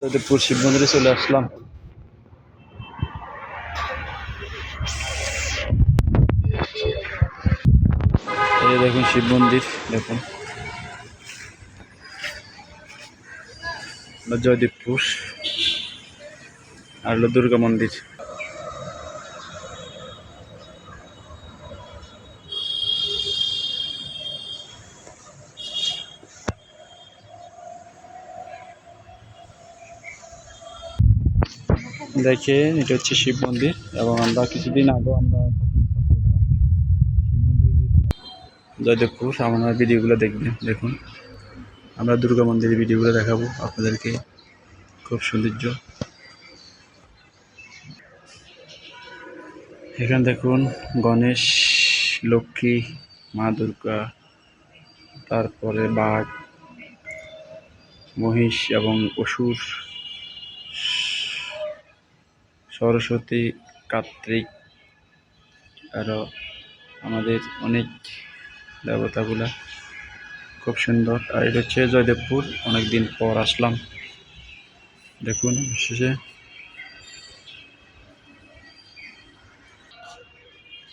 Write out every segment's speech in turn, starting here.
জয়দেবপুর শিব মন্দিরে চলে আসলাম। এই দেখুন শিব মন্দির, দেখুন জয়দেবপুর আর হলো দুর্গা মন্দির। দেখেন এটা হচ্ছে শিব মন্দির এবং আমরা কিছুদিন আগে আমরা শিব মন্দিরে গিয়েছিলাম জয়দেবপুর। আমার ভিডিওগুলো দেখবেন, দেখুন আমরা দুর্গা মন্দিরের ভিডিওগুলো দেখাবো আপনাদেরকে, খুব সৌন্দর্য। এখানে দেখুন গণেশ, লক্ষ্মী, মা দুর্গা, তারপরে বাঘ, মহিষ এবং অসুর, সরস্বতী, কার্তিক, আরও আমাদের অনেক দেবতাগুলা খুব সুন্দর। আর এটা হচ্ছে জয়দেবপুর, অনেকদিন পর আসলাম। দেখুন শেষে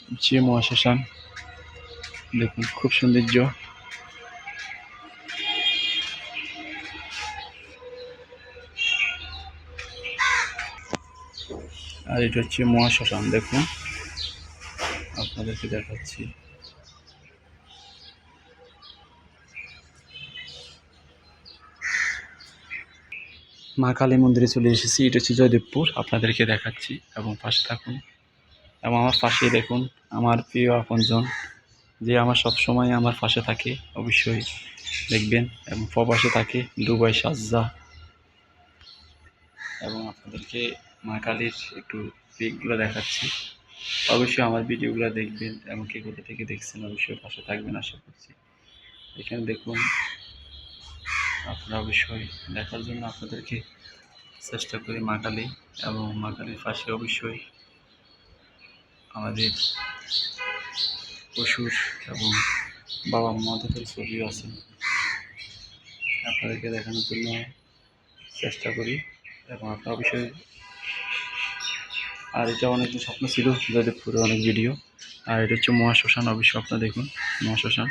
হচ্ছে মহাশ্মশান, দেখুন খুব সৌন্দর্য। আর এটা হচ্ছে মহাশ্মশান, দেখুন আপনাদেরকে দেখাচ্ছি। মা কালী মন্দিরে চলে এসেছি, এটা হচ্ছে জয়দেবপুর, আপনাদেরকে দেখাচ্ছি এবং পাশে থাকুন। এবং আমার পাশেই দেখুন আমার প্রিয় আপনজন, যে আমার সব সময় আমার পাশে থাকে, অবশ্যই দেখবেন। এবং প্রবাসে থাকে দুবাই সাজ্জা। এবং আপনাদেরকে মা কালীর একটু পিকগুলো দেখাচ্ছি, অবশ্যই আমার ভিডিওগুলো দেখবেন এবং কে কোথা থেকে দেখছেন অবশ্যই পাশে থাকবেন আশা করছি। এখানে দেখুন আপনারা অবশ্যই দেখার জন্য আপনাদেরকে চেষ্টা করি মা কালী। এবং মা কালীর পাশে অবশ্যই আমাদের অসুর এবং বাবা মহাদেবের ছবিও আছে, আপনাদেরকে দেখানোর জন্য চেষ্টা করি। এবং আপনারা অবশ্যই, আর এটা অনেকদিন স্বপ্ন ছিল জয়দেবপুরে অনেক ভিডিও। আর এটা হচ্ছে মহাশ্মশান, অবশ্যই আপনারা দেখুন মহাশ্মশান।